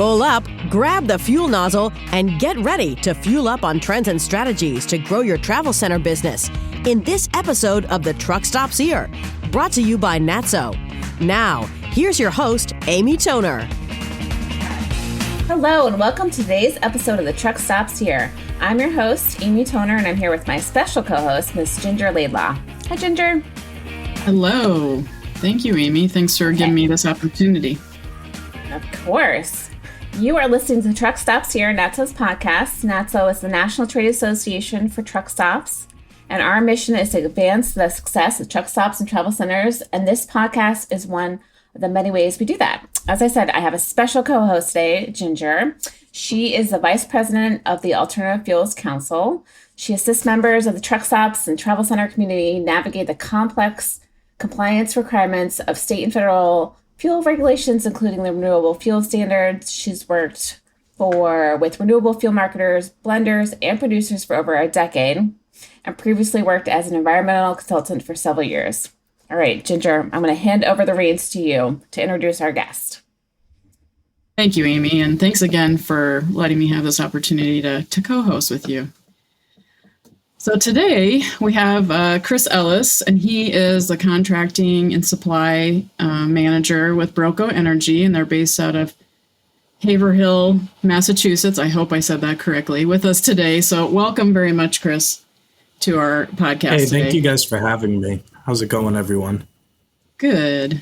Pull up, grab the fuel nozzle, and get ready to fuel up on trends and strategies to grow your travel center business in this episode of The Truck Stops Here, brought to you by NATSO. Now, here's your host, Amy Toner. Hello, and welcome to today's episode of The Truck Stops Here. I'm your host, Amy Toner, and I'm here with my special co-host, Miss Ginger Laidlaw. Hi, Ginger. Hello. Thank you, Amy. Thanks for giving me this opportunity. Of course. You are listening to The Truck Stops Here, NATSO's podcast. NATSO is the National Trade Association for Truck Stops, and our mission is to advance the success of truck stops and travel centers, and this podcast is one of the many ways we do that. As I said, I have a special co-host today, Ginger. She is the Vice President of the Alternative Fuels Council. She assists members of the truck stops and travel center community navigate the complex compliance requirements of state and federal fuel regulations, including the renewable fuel standards. She's worked with renewable fuel marketers, blenders, and producers for over a decade, and previously worked as an environmental consultant for several years. All right, Ginger, I'm going to hand over the reins to you to introduce our guest. Thank you, Amy, and thanks again for letting me have this opportunity to co-host with you. So today we have Chris Ellis, and he is the contracting and supply manager with Broco Energy, and they're based out of Haverhill, Massachusetts. I hope I said that correctly, with us today. So welcome very much, Chris, to our podcast today. Thank you guys for having me. How's it going, everyone? Good.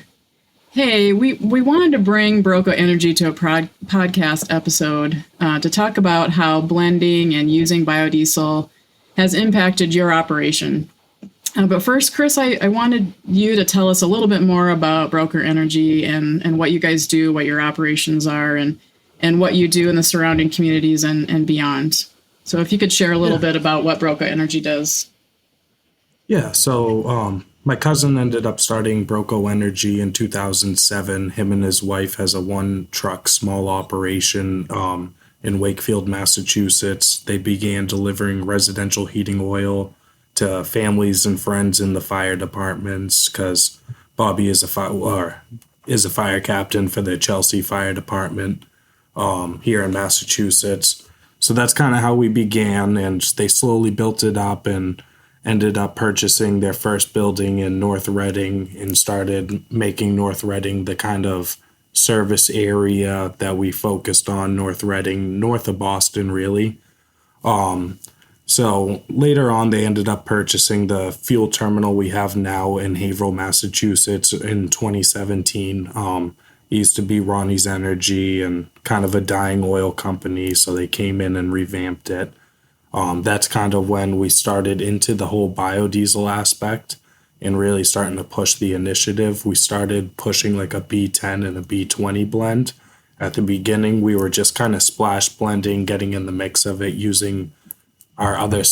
Hey, we wanted to bring Broco Energy to a podcast episode to talk about how blending and using biodiesel has impacted your operation. But first, Chris, I wanted you to tell us a little bit more about Broco Energy and what you guys do, what your operations are, and what you do in the surrounding communities and beyond. So if you could share a little bit about what Broco Energy does. Yeah, so my cousin ended up starting Broco Energy in 2007. Him and his wife has a one-truck small operation in Wakefield, Massachusetts. They began delivering residential heating oil to families and friends in the fire departments because Bobby is a fire captain for the Chelsea Fire Department here in Massachusetts. So that's kind of how we began, and they slowly built it up and ended up purchasing their first building in North Reading and started making North Reading the kind of service area that we focused on. North Reading, north of Boston, really. So later on, they ended up purchasing the fuel terminal we have now in Haverhill, Massachusetts in 2017. It used to be Ronnie's Energy and kind of a dying oil company, so they came in and revamped it. That's kind of when we started into the whole biodiesel aspect and really starting to push the initiative. We started pushing like a B10 and a B20 blend. At the beginning, we were just kind of splash blending, getting in the mix of it, using our other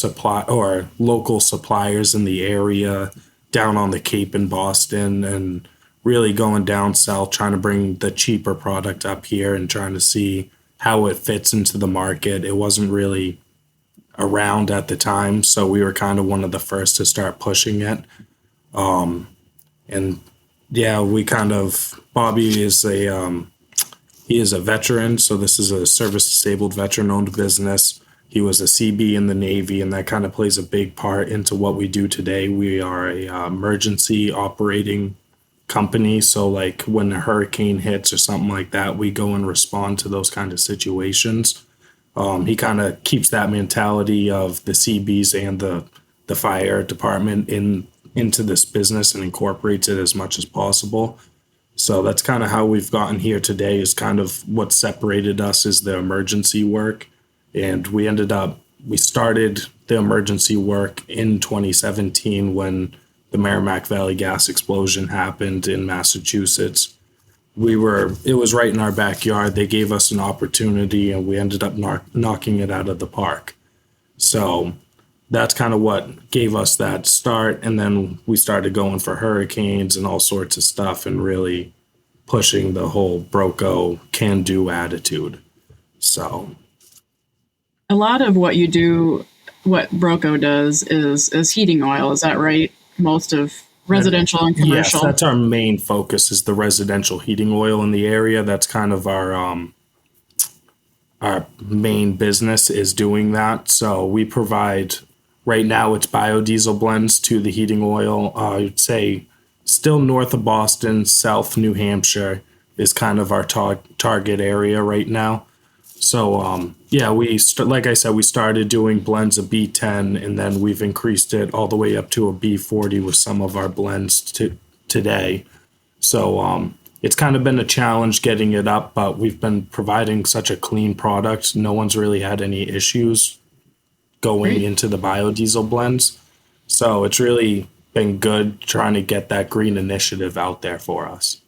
local suppliers in the area down on the Cape in Boston, and really going down south, trying to bring the cheaper product up here and trying to see how it fits into the market. It wasn't really around at the time, so we were kind of one of the first to start pushing it. Bobby is he is a veteran, so this is a service-disabled veteran-owned business. He was a CB in the Navy, and that kind of plays a big part into what we do today. We are a emergency operating company, so like when a hurricane hits or something like that, we go and respond to those kind of situations. He kind of keeps that mentality of the CBs and the fire department into this business and incorporates it as much as possible. So that's kind of how we've gotten here today, is kind of what separated us is the emergency work. And we started the emergency work in 2017 when the Merrimack Valley gas explosion happened in Massachusetts. It was right in our backyard. They gave us an opportunity and we ended up knocking it out of the park. So that's kind of what gave us that start. And then we started going for hurricanes and all sorts of stuff and really pushing the whole Broco can-do attitude. So a lot of what you do, what Broco does is heating oil. Is that right? Most of residential and commercial. Yes, that's our main focus, is the residential heating oil in the area. That's kind of our our main business is doing that. So we provide, right now it's biodiesel blends to the heating oil. I'd say still north of Boston, South New Hampshire is kind of our target area right now. So yeah, like I said, we started doing blends of B10, and then we've increased it all the way up to a B40 with some of our blends today. So it's kind of been a challenge getting it up, but we've been providing such a clean product. No one's really had any issues going into the biodiesel blends. So it's really been good trying to get that green initiative out there for us.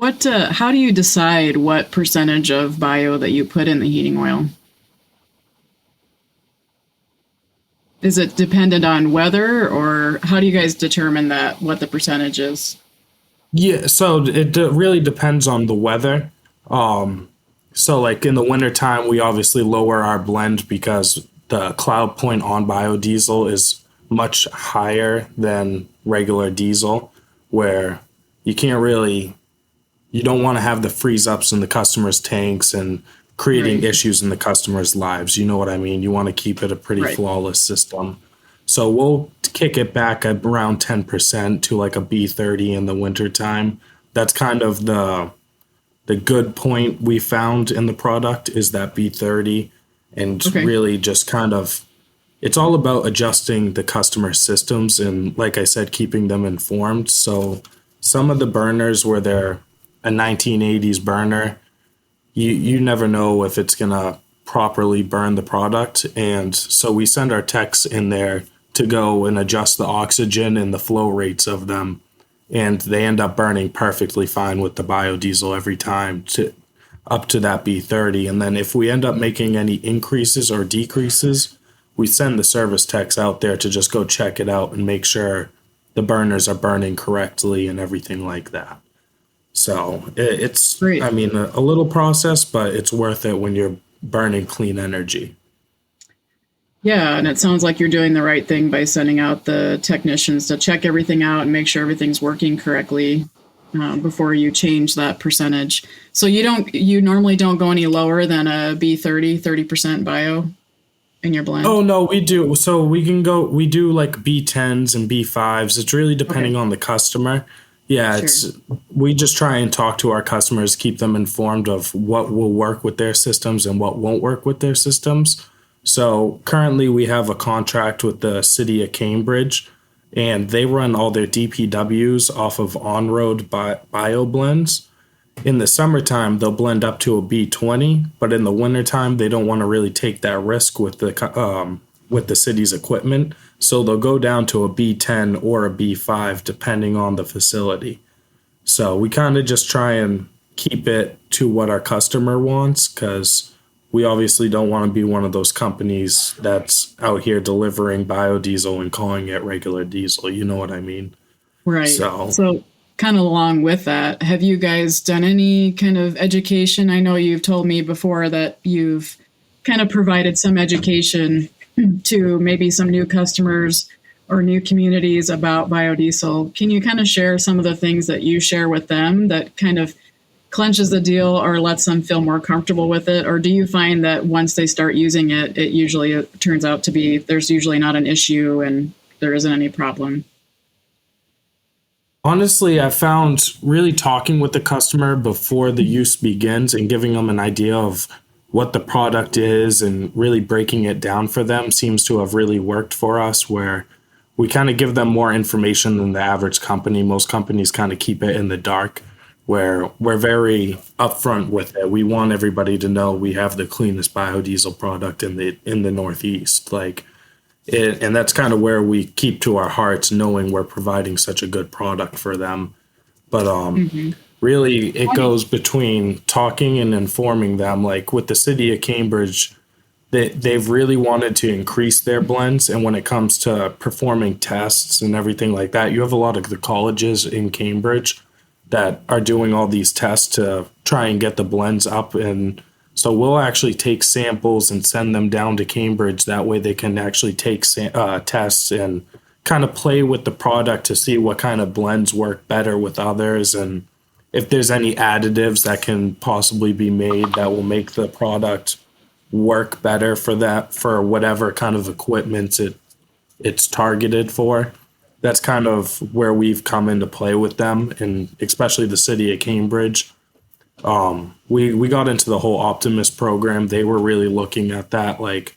How do you decide what percentage of bio that you put in the heating oil? Is it dependent on weather, or how do you guys determine that, what the percentage is? Yeah, so it really depends on the weather. So like in the wintertime, we obviously lower our blend because the cloud point on biodiesel is much higher than regular diesel, where you don't want to have the freeze ups in the customer's tanks and creating issues in the customer's lives. You know what I mean? You want to keep it a pretty flawless system. So we'll kick it back at around 10% to like a B30 in the wintertime. That's kind of the good point we found in the product, is that B30. And really just kind of, it's all about adjusting the customer systems and, like I said, keeping them informed. So some of the burners where they're a 1980s burner, you never know if it's going to properly burn the product. And so we send our techs in there to go and adjust the oxygen and the flow rates of them. And they end up burning perfectly fine with the biodiesel every time up to that B30. And then if we end up making any increases or decreases, we send the service techs out there to just go check it out and make sure the burners are burning correctly and everything like that. So it's, I mean, a little process, but it's worth it when you're burning clean energy. Yeah, and it sounds like you're doing the right thing by sending out the technicians to check everything out and make sure everything's working correctly before you change that percentage. So you normally don't go any lower than a B30, 30% bio in your blend? Oh, no, we do. So we do like B10s and B5s. It's really depending on the customer. Yeah, we just try and talk to our customers, keep them informed of what will work with their systems and what won't work with their systems. So currently we have a contract with the city of Cambridge, and they run all their DPWs off of on-road bio blends. In the summertime, they'll blend up to a B20, but in the wintertime, they don't want to really take that risk with the city's equipment. So they'll go down to a B10 or a B5, depending on the facility. So we kind of just try and keep it to what our customer wants, because we obviously don't want to be one of those companies that's out here delivering biodiesel and calling it regular diesel. You know what I mean? Right. So kind of along with that, have you guys done any kind of education? I know you've told me before that you've kind of provided some education to maybe some new customers or new communities about biodiesel. Can you kind of share some of the things that you share with them that kind of clenches the deal or lets them feel more comfortable with it? Or do you find that once they start using it, it usually turns out to be, there's usually not an issue and there isn't any problem? Honestly, I found really talking with the customer before the use begins and giving them an idea of what the product is and really breaking it down for them seems to have really worked for us, where we kind of give them more information than the average company. Most companies kind of keep it in the dark, where we're very upfront with it. We want everybody to know we have the cleanest biodiesel product in the Northeast. And that's kind of where we keep to our hearts, knowing we're providing such a good product for them. But really, it goes between talking and informing them. Like with the city of Cambridge, they've really wanted to increase their blends. And when it comes to performing tests and everything like that, you have a lot of the colleges in Cambridge that are doing all these tests to try and get the blends up. And so we'll actually take samples and send them down to Cambridge. That way they can actually take tests and kind of play with the product to see what kind of blends work better with others and if there's any additives that can possibly be made that will make the product work better for whatever kind of equipment it's targeted for. That's kind of where we've come into play with them, and especially the city of Cambridge. We got into the whole Optimus program. They were really looking at that like,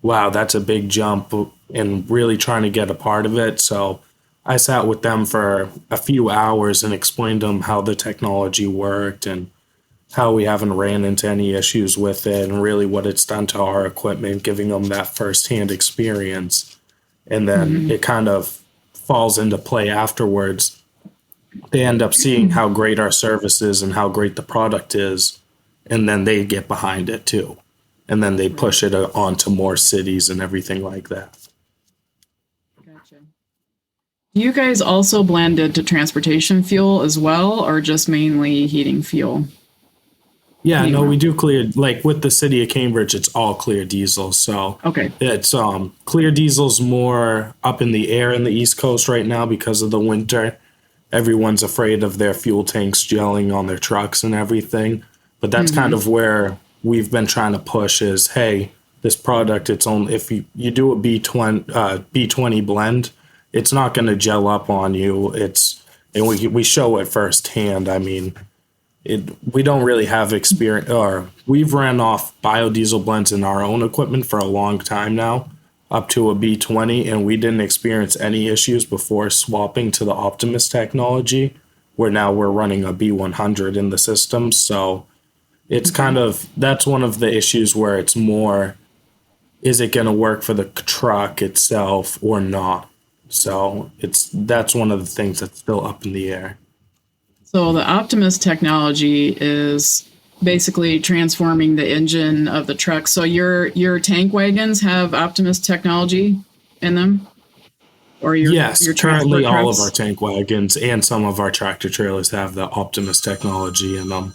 wow, that's a big jump, and really trying to get a part of it. So I sat with them for a few hours and explained to them how the technology worked and how we haven't ran into any issues with it and really what it's done to our equipment, giving them that firsthand experience. And then it kind of falls into play afterwards. They end up seeing how great our service is and how great the product is, and then they get behind it too. And then they push it on to more cities and everything like that. Gotcha. Do you guys also blend into transportation fuel as well, or just mainly heating fuel? Yeah, no, we do clear, like with the city of Cambridge, it's all clear diesel. So okay, it's clear diesel's more up in the air in the East Coast right now because of the winter. Everyone's afraid of their fuel tanks gelling on their trucks and everything. But that's kind of where we've been trying to push is, hey, this product, it's only if you do a B20 blend, it's not going to gel up on you. And we show it firsthand. I mean, we don't really have experience, or we've ran off biodiesel blends in our own equipment for a long time now, up to a B20, and we didn't experience any issues before swapping to the Optimus technology, where now we're running a B100 in the system. So it's kind of, that's one of the issues where it's more, is it going to work for the truck itself or not? So that's one of the things that's still up in the air. So the Optimus technology is basically transforming the engine of the truck. So your tank wagons have Optimus technology in them? Or your currently all trucks? of our tank wagons and some of our tractor trailers have the Optimus technology in them.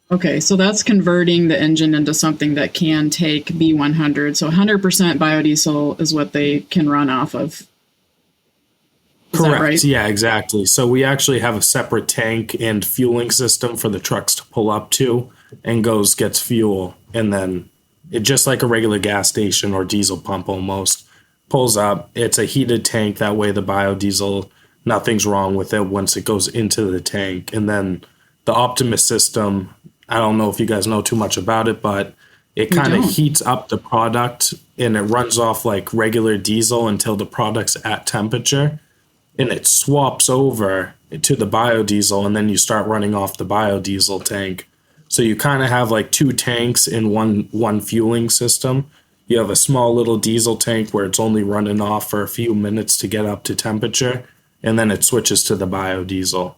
Okay, so that's converting the engine into something that can take B100. So 100% biodiesel is what they can run off of. Is Correct. Right? Yeah, exactly. So we actually have a separate tank and fueling system for the trucks to pull up to, and gets fuel. And then it, just like a regular gas station or diesel pump almost, pulls up. It's a heated tank. That way the biodiesel, nothing's wrong with it once it goes into the tank. And then the Optimus system, I don't know if you guys know too much about it, but it kind of heats up the product and it runs off like regular diesel until the product's at temperature. And it swaps over to the biodiesel, and then you start running off the biodiesel tank. So you kind of have like two tanks in one fueling system. You have a small little diesel tank where it's only running off for a few minutes to get up to temperature, and then it switches to the biodiesel.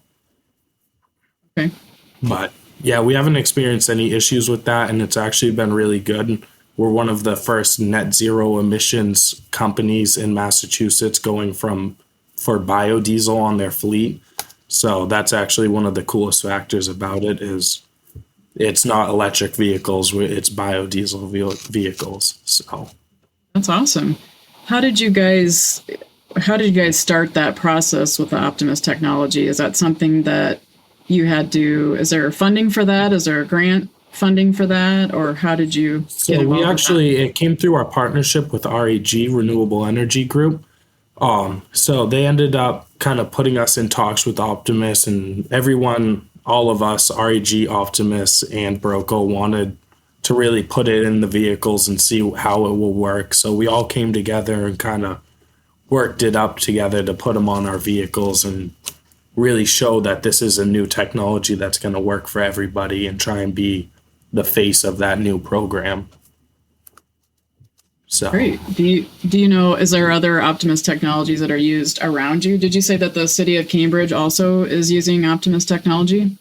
Okay. But yeah, we haven't experienced any issues with that, and it's actually been really good. We're one of the first net zero emissions companies in Massachusetts going for biodiesel on their fleet. So that's actually one of the coolest factors about it is it's not electric vehicles, it's biodiesel vehicles. So that's awesome. How did you guys start that process with the Optimus technology? Is that something that you had to, is there funding for that? Is there a grant funding for that? Or how did you get involved? It came through our partnership with REG, Renewable Energy Group. So they ended up kind of putting us in talks with Optimus, and everyone, all of us, REG, Optimus, and Broco wanted to really put it in the vehicles and see how it will work. So we all came together and kind of worked it up together to put them on our vehicles and really show that this is a new technology that's going to work for everybody and try and be the face of that new program. So great. Do you know, is there other Optimus technologies that are used around you? Did you say that the city of Cambridge also is using Optimus technology?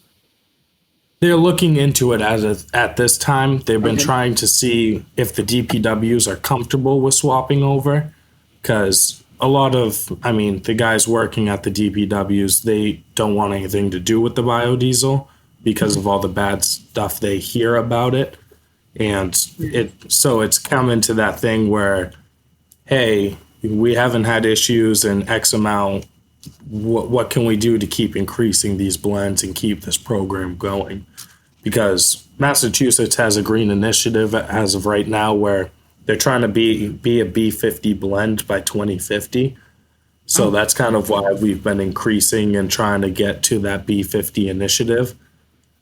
They're looking into it at this time. They've been trying to see if the DPWs are comfortable with swapping over, because a lot of, the guys working at the DPWs, they don't want anything to do with the biodiesel because of all the bad stuff they hear about it. And it's come into that thing where, hey, we haven't had issues in X amount. what can we do to keep increasing these blends and keep this program going? Because Massachusetts has a green initiative as of right now where they're trying to be a B50 blend by 2050. So that's kind of why we've been increasing and trying to get to that B50 initiative.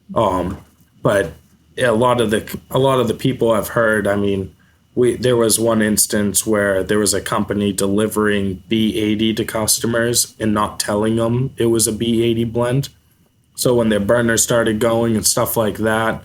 But a lot of the people I've heard, I mean, there was one instance where there was a company delivering B80 to customers and not telling them it was a B80 blend. So when their burners started going and stuff like that,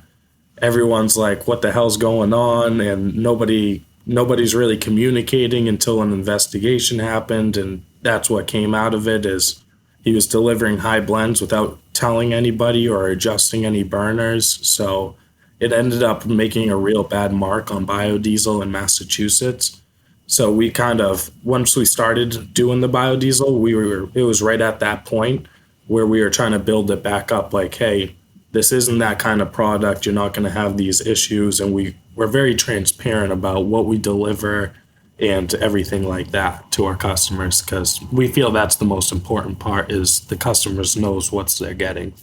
everyone's like, what the hell's going on? And nobody's really communicating until an investigation happened. And that's what came out of it, is he was delivering high blends without telling anybody or adjusting any burners. So it ended up making a real bad mark on biodiesel in Massachusetts. So we kind of, once we started doing the biodiesel, it was right at that point where we were trying to build it back up, like, hey, this isn't that kind of product. You're not going to have these issues. And we're very transparent about what we deliver and everything like that to our customers, because we feel that's the most important part, is the customers knows what they're getting.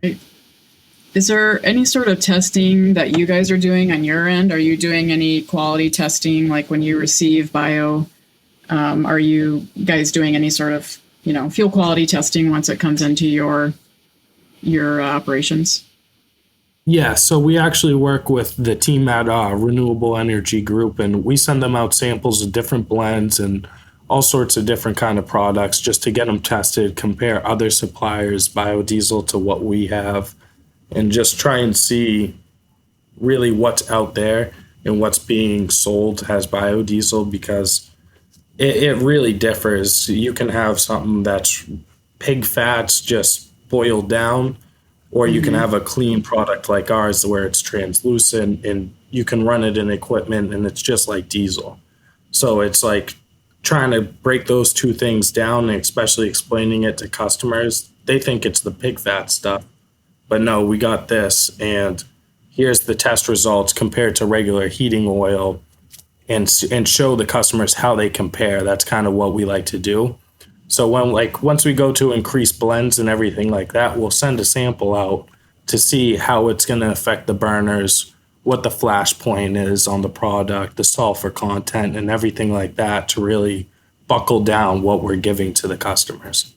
Right. Is there any sort of testing that you guys are doing on your end? Are you doing any quality testing, like when you receive bio? Are you guys doing any sort of, fuel quality testing once it comes into your operations? Yeah, so we actually work with the team at Renewable Energy Group, and we send them out samples of different blends and all sorts of different kind of products just to get them tested, compare other suppliers' biodiesel to what we have, and just try and see really what's out there and what's being sold as biodiesel, because it really differs. You can have something that's pig fats just boiled down, or you can have a clean product like ours where it's translucent and you can run it in equipment and it's just like diesel. So it's like trying to break those two things down, and especially explaining it to customers. They think it's the pig fat stuff, but no, we got this, and here's the test results compared to regular heating oil, and show the customers how they compare. That's kind of what we like to do. So once we go to increase blends and everything like that, we'll send a sample out to see how it's going to affect the burners, what the flash point is on the product, the sulfur content, and everything like that, to really buckle down what we're giving to the customers.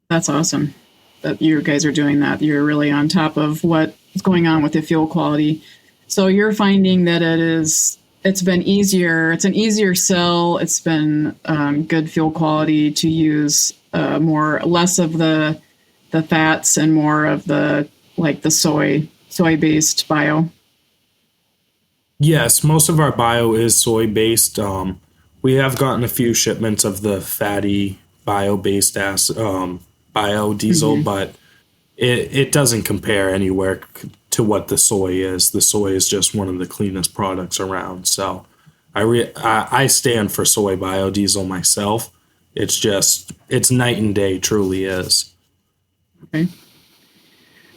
That's awesome that you guys are doing that. You're really on top of what's going on with the fuel quality. So you're finding that it's been easier. It's an easier sell. It's been good fuel quality to use, less of the fats and more of the soy-based bio. Yes, most of our bio is soy-based. We have gotten a few shipments of the fatty bio-based biodiesel, but it doesn't compare anywhere to what the soy is. The soy is just one of the cleanest products around. So I stand for soy biodiesel myself. It's night and day, truly is. Okay.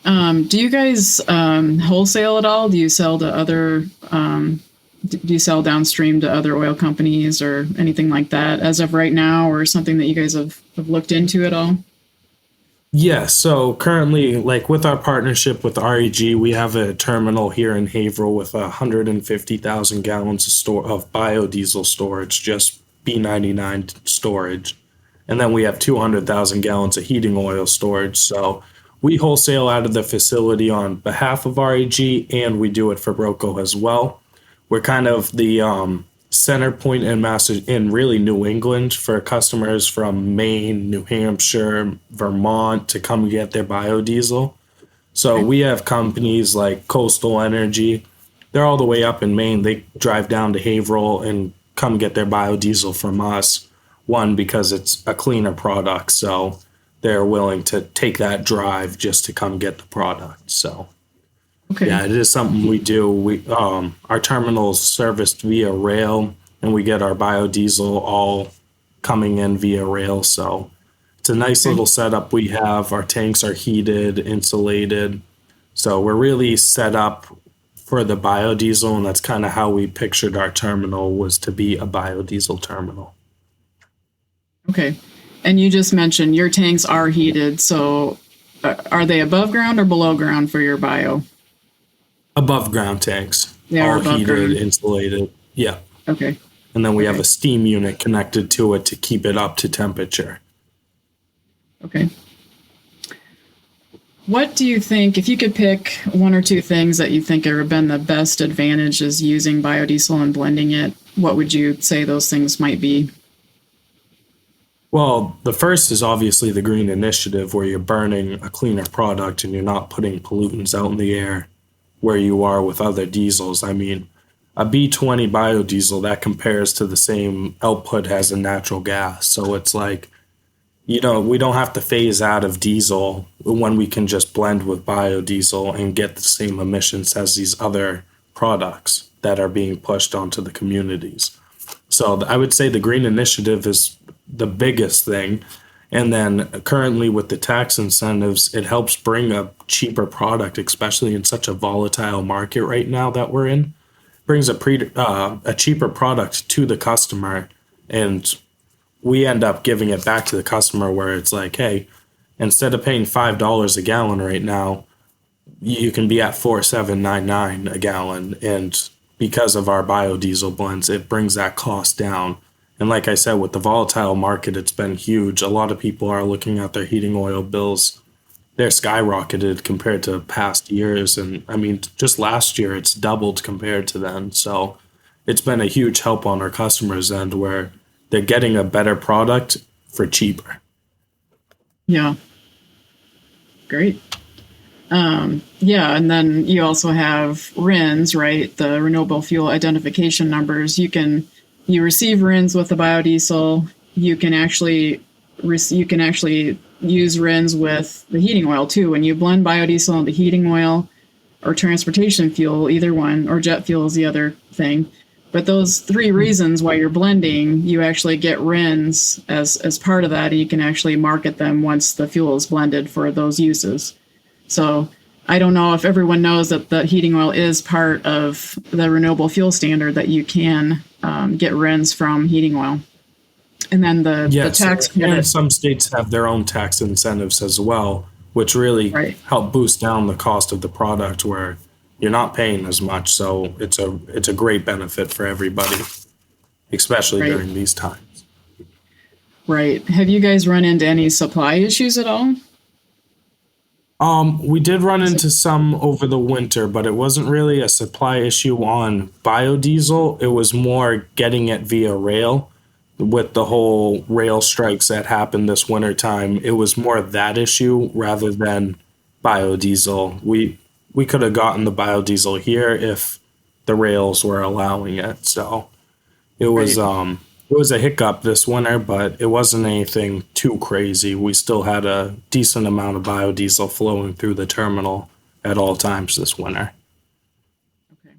Do you guys wholesale at all? Do you sell to other, do you sell downstream to other oil companies or anything like that as of right now, or something that you guys have looked into at all? Yeah, so currently, like with our partnership with REG, we have a terminal here in Haverhill with 150,000 gallons of biodiesel storage, just B99 storage. And then we have 200,000 gallons of heating oil storage. So we wholesale out of the facility on behalf of REG, and we do it for Broco as well. We're kind of the center point in really New England for customers from Maine, New Hampshire, Vermont to come get their biodiesel. So we have companies like Coastal Energy. They're all the way up in Maine. They drive down to Haverhill and come get their biodiesel from us. One, because it's a cleaner product, so they're willing to take that drive just to come get the product. So yeah, it is something we do. Our terminal's serviced via rail, and we get our biodiesel all coming in via rail. So it's a nice little setup we have. Our tanks are heated, insulated. So we're really set up for the biodiesel, and that's kind of how we pictured our terminal, was to be a biodiesel terminal. Okay. And you just mentioned your tanks are heated. So are they above ground or below ground for your bio? Above ground tanks. They are all above heated, ground. insulated. Yeah. Okay. And then we have a steam unit connected to it to keep it up to temperature. Okay. What do you think, if you could pick one or two things that you think have been the best advantages using biodiesel and blending it, what would you say those things might be? Well, the first is obviously the green initiative, where you're burning a cleaner product and you're not putting pollutants out in the air where you are with other diesels. I mean, a B20 biodiesel, that compares to the same output as a natural gas. So it's like, we don't have to phase out of diesel when we can just blend with biodiesel and get the same emissions as these other products that are being pushed onto the communities. So I would say the green initiative is the biggest thing. And then currently with the tax incentives, it helps bring a cheaper product, especially in such a volatile market right now that we're in. Brings a cheaper product to the customer, and we end up giving it back to the customer where it's like, hey, instead of paying $5 a gallon right now, you can be at $4.799 a gallon. And because of our biodiesel blends, it brings that cost down. And like I said, with the volatile market, it's been huge. A lot of people are looking at their heating oil bills. They're skyrocketed compared to past years. And I mean, just last year, it's doubled compared to then. So it's been a huge help on our customers' end where they're getting a better product for cheaper. Yeah. Great. Yeah, and then you also have RINs, right? The renewable fuel identification numbers. You receive RINs with the biodiesel. You can actually use RINs with the heating oil too. When you blend biodiesel into heating oil or transportation fuel, either one, or jet fuel is the other thing. But those three reasons why you're blending, you actually get RINs as part of that, and you can actually market them once the fuel is blended for those uses. So I don't know if everyone knows that the heating oil is part of the renewable fuel standard, that you can get RINs from heating oil. And then the tax credit. And some states have their own tax incentives as well, which really help boost down the cost of the product where you're not paying as much. So it's a great benefit for everybody, especially during these times. Right. Have you guys run into any supply issues at all? We did run into some over the winter, but it wasn't really a supply issue on biodiesel. It was more getting it via rail. With the whole rail strikes that happened this winter time, it was more that issue rather than biodiesel. We could have gotten the biodiesel here if the rails were allowing it. So it was it was a hiccup this winter, but it wasn't anything too crazy. We still had a decent amount of biodiesel flowing through the terminal at all times this winter. Okay.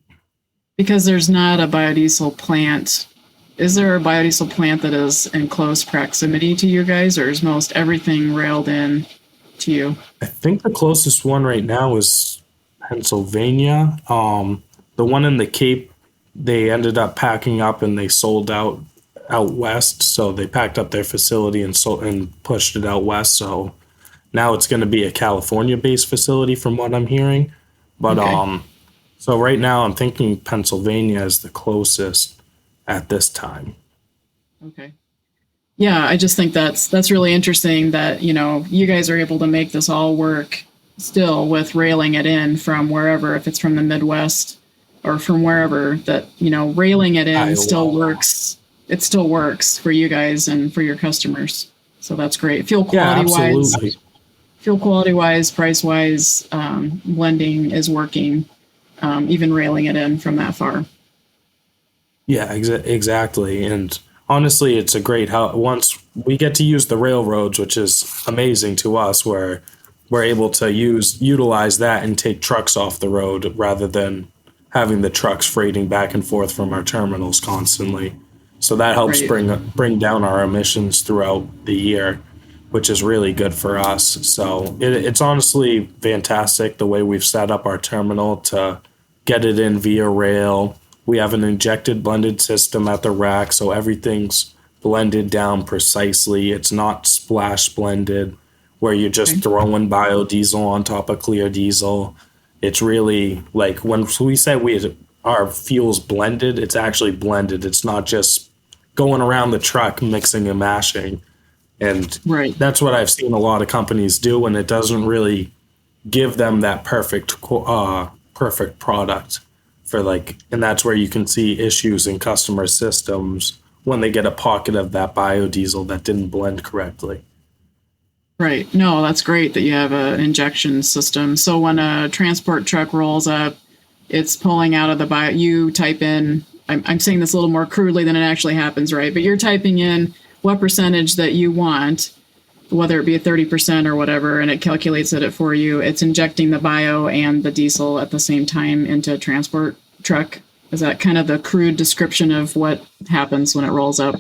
Because there's not a biodiesel plant. Is there a biodiesel plant that is in close proximity to you guys, or is most everything railed in to you? I think the closest one right now is Pennsylvania. The one in the Cape, they ended up packing up and they sold out west. So they packed up their facility and pushed it out west. So now it's going to be a California-based facility from what I'm hearing. But so right now I'm thinking Pennsylvania is the closest at this time. Okay. Yeah, I just think that's really interesting that, you guys are able to make this all work still with railing it in from wherever, if it's from the Midwest or from wherever, that, railing it in Iowa. still works. It still works for you guys and for your customers. So that's great. Fuel quality wise, price wise, blending is working, even railing it in from that far. Yeah, exactly. And honestly, it's a great help. Once we get to use the railroads, which is amazing to us, where we're able to utilize that and take trucks off the road rather than having the trucks freighting back and forth from our terminals constantly. So that helps bring down our emissions throughout the year, which is really good for us. So it's honestly fantastic the way we've set up our terminal to get it in via rail. We have an injected blended system at the rack, so everything's blended down precisely. It's not splash blended where you're just throwing biodiesel on top of clear diesel. It's really like when we say our fuel's blended, it's actually blended. It's not just going around the truck mixing and mashing. And that's what I've seen a lot of companies do, and it doesn't really give them that perfect product for and that's where you can see issues in customer systems when they get a pocket of that biodiesel that didn't blend correctly. Right. No, that's great that you have an injection system. So when a transport truck rolls up, it's pulling out of the bio. You type in, I'm saying this a little more crudely than it actually happens, right? But you're typing in what percentage that you want, whether it be a 30% or whatever, and it calculates it for you. It's injecting the bio and the diesel at the same time into a transport truck. Is that kind of the crude description of what happens when it rolls up?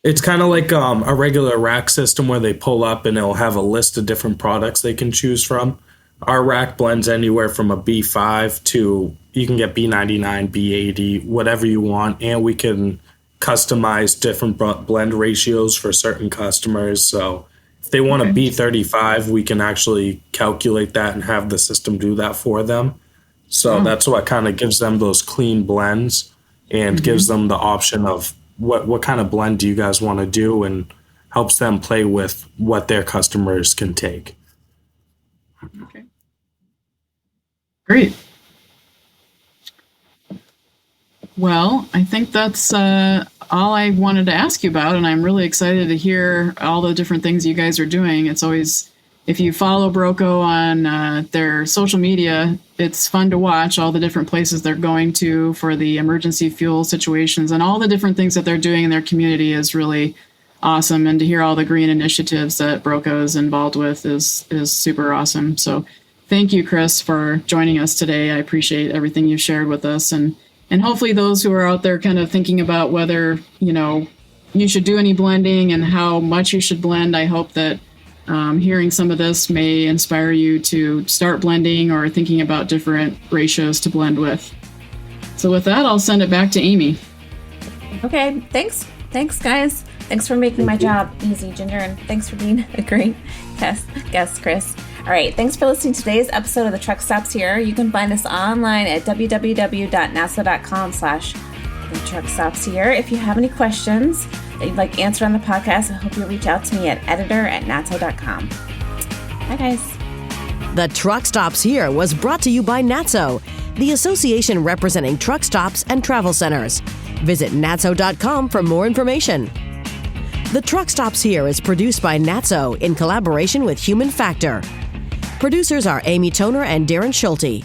It's kind of like a regular rack system where they pull up and it'll have a list of different products they can choose from. Our rack blends anywhere from a B5 to you can get B99, B80, whatever you want, and we can customize different blend ratios for certain customers. So if they want a B35, we can actually calculate that and have the system do that for them. So that's what kind of gives them those clean blends and gives them the option of what kind of blend do you guys want to do, and helps them play with what their customers can take. Okay. Great. Well, I think that's all I wanted to ask you about, and I'm really excited to hear all the different things you guys are doing. It's always, if you follow Broco on their social media, it's fun to watch all the different places they're going to for the emergency fuel situations, and all the different things that they're doing in their community is really awesome. And to hear all the green initiatives that Broco is involved with is super awesome. So thank you, Chris, for joining us today. I appreciate everything you shared with us, and hopefully those who are out there kind of thinking about whether, you should do any blending and how much you should blend. I hope that hearing some of this may inspire you to start blending or thinking about different ratios to blend with. So with that, I'll send it back to Amy. Okay, thanks. Thanks, guys. Thanks for making my job easy, Ginger, and thanks for being a great guest, Chris. All right, thanks for listening to today's episode of The Truck Stops Here. You can find us online at www.natso.com/The Truck Stops Here. If you have any questions that you'd like answered on the podcast, I hope you'll reach out to me at editor@natso.com. Bye, guys. The Truck Stops Here was brought to you by NATSO, the association representing truck stops and travel centers. Visit natso.com for more information. The Truck Stops Here is produced by NATSO in collaboration with Human Factor. Producers are Amy Toner and Darren Schulte.